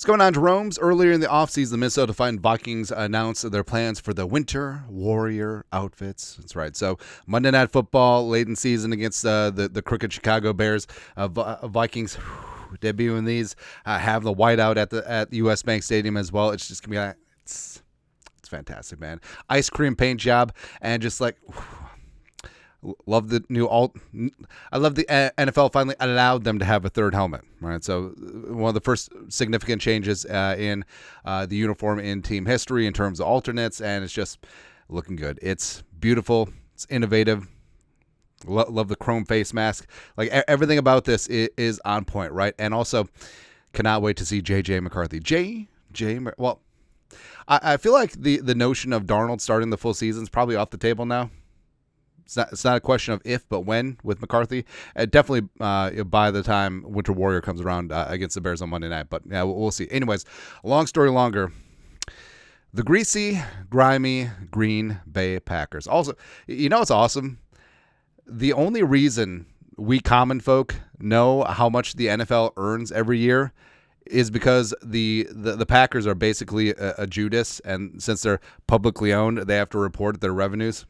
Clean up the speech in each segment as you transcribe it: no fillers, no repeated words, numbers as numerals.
going on, Jerome's? Earlier in the offseason, the Minnesota Vikings announced their plans for the Winter Warrior outfits. That's right. So Monday Night Football, late in season against the crooked Chicago Bears. Vikings debuting these, have the whiteout at US Bank Stadium as well. It's just going to be it's fantastic, man. Ice cream paint job, and just like... Love the new I love the NFL finally allowed them to have a third helmet. Right, so one of the first significant changes in the uniform in team history in terms of alternates, and it's just looking good. It's beautiful. It's innovative. Love the chrome face mask. Like everything about this is on point, right? And also, cannot wait to see J.J. McCarthy. Well, I feel like the notion of Darnold starting the full season is probably off the table now. It's not a question of if, but when with McCarthy. Definitely by the time Winter Warrior comes around against the Bears on Monday night. But yeah, we'll see. Anyways, long story longer. The Greasy, Grimy, Green Bay Packers. Also, you know what's awesome? The only reason we common folk know how much the NFL earns every year is because the Packers are basically a Judas, and since they're publicly owned, they have to report their revenues.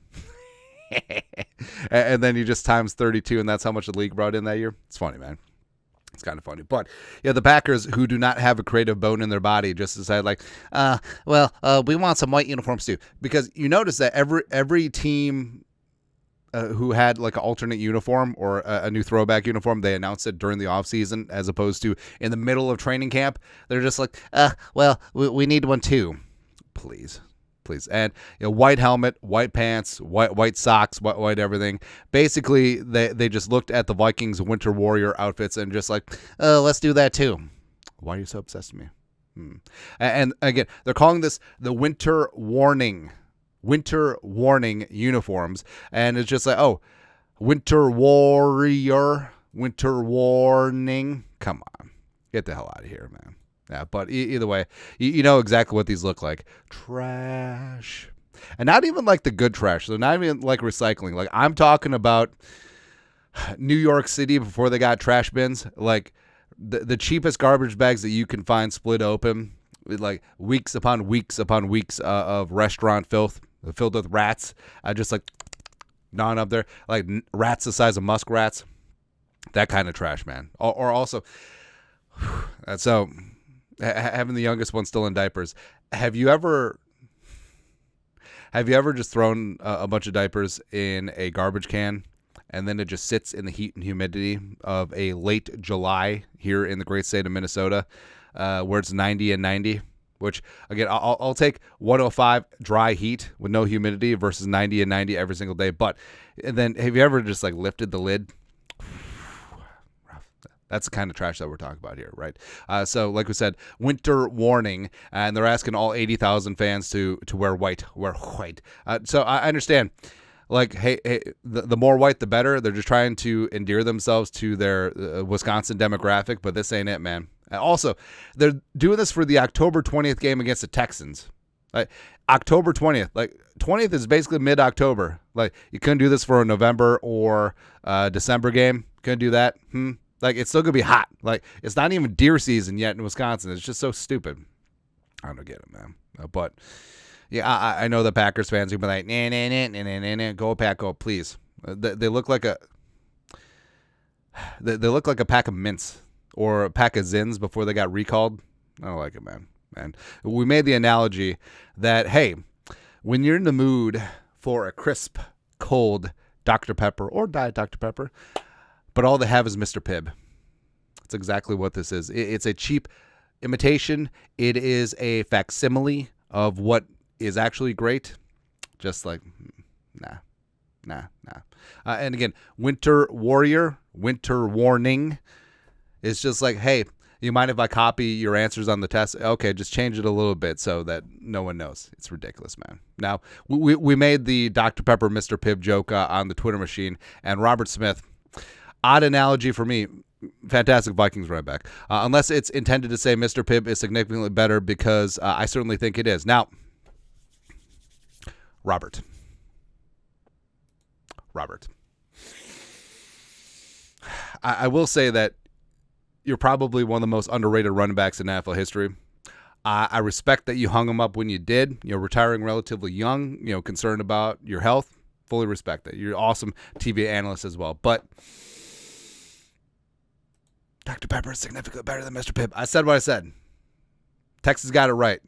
And then you just times 32, and that's how much the league brought in that year. It's funny, man. It's kind of funny. But yeah, the Packers, who do not have a creative bone in their body, just decided like, we want some white uniforms too. Because you notice that every team who had like an alternate uniform or a new throwback uniform, they announced it during the offseason as opposed to in the middle of training camp. They're just like, we need one too. Please. And white helmet, white pants, white socks, white everything. Basically, they just looked at the Vikings Winter Warrior outfits and just like, let's do that too. Why are you so obsessed with me? And again, they're calling this the Winter WaRnInG uniforms, and it's just like, oh, Winter Warrior, Winter WaRnInG. Come on, get the hell out of here, man. Yeah, but either way, you know exactly what these look like. Trash. And not even like the good trash. They're not even like recycling. Like I'm talking about New York City before they got trash bins. Like the cheapest garbage bags that you can find split open with like weeks upon weeks of restaurant filth filled with rats. Just like gnawing up there. Like rats the size of muskrats. That kind of trash, man. Or also, so... having the youngest one still in diapers. Have you ever just thrown a bunch of diapers in a garbage can and then it just sits in the heat and humidity of a late July here in the great state of Minnesota, where it's 90 and 90? Which again, I'll take 105 dry heat with no humidity versus 90 and 90 every single day. But and then have you ever just like lifted the lid? That's the kind of trash that we're talking about here, right? So, like we said, Winter WaRnInG, and they're asking all 80,000 fans to wear white. So I understand, like, hey, the more white, the better. They're just trying to endear themselves to their Wisconsin demographic, but this ain't it, man. Also, they're doing this for the October 20th game against the Texans. Like October 20th, like 20th is basically mid-October. Like you couldn't do this for a November or December game. Couldn't do that. Like, it's still going to be hot. Like, it's not even deer season yet in Wisconsin. It's just so stupid. I don't get it, man. But, yeah, I know the Packers fans are going to be like, go Pack, go, please. They look like they look like a pack of mints or a pack of Zins before they got recalled. I don't like it, man. And we made the analogy that, hey, when you're in the mood for a crisp, cold Dr. Pepper or Diet Dr. Pepper, but all they have is Mr. Pibb. That's exactly what this is. It's a cheap imitation. It is a facsimile of what is actually great. Just like, nah. And again, Winter Warrior, Winter WaRnInG is just like, hey, you mind if I copy your answers on the test? Okay, just change it a little bit so that no one knows. It's ridiculous, man. Now, we made the Dr. Pepper Mr. Pibb joke on the Twitter machine, and Robert Smith, odd analogy for me, fantastic Vikings running back. Unless it's intended to say Mr. Pibb is significantly better, because I certainly think it is. Now, Robert. I will say that you're probably one of the most underrated running backs in NFL history. I respect that you hung him up when you did. Retiring relatively young, concerned about your health. Fully respect that. You're an awesome TV analyst as well. But Dr. Pepper is significantly better than Mr. Pibb. I said what I said. Texas got it right.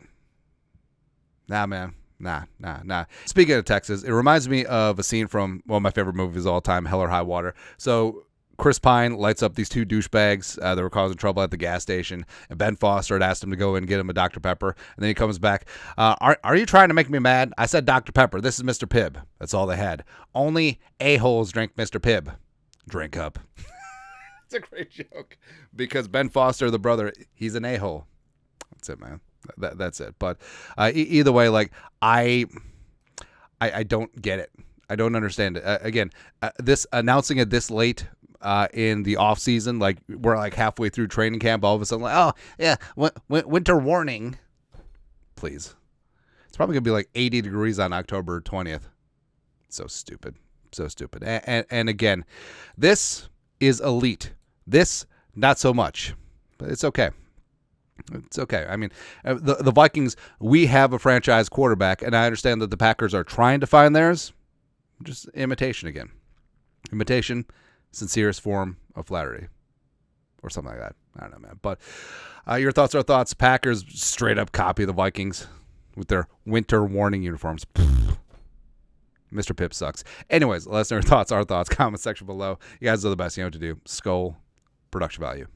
Nah, man. Nah. Speaking of Texas, it reminds me of a scene from one of my favorite movies of all time, Hell or High Water. So Chris Pine lights up these two douchebags that were causing trouble at the gas station, and Ben Foster had asked him to go and get him a Dr. Pepper, and then he comes back. Are you trying to make me mad? I said Dr. Pepper. This is Mr. Pibb. That's all they had. Only a-holes drink Mr. Pibb. Drink up. It's a great joke because Ben Foster, the brother, he's an a-hole. That's it, man. That's it. But either way, like I don't get it. I don't understand it. Again, this announcing it this late in the off season, like we're like halfway through training camp, all of a sudden, like, oh yeah, winter warning. Please, it's probably gonna be like 80 degrees on October 20th. So stupid. And again, this is elite. This not so much, but it's okay. It's okay. I mean, the Vikings, we have a franchise quarterback, and I understand that the Packers are trying to find theirs. Just imitation again. Imitation, sincerest form of flattery. Or something like that. I don't know, man. But your thoughts are thoughts. Packers straight up copy the Vikings with their winter warning uniforms. Mr. Pibb sucks. Anyways, let us know your thoughts, our thoughts. Comment section below. You guys are the best. You know what to do. Skull production value.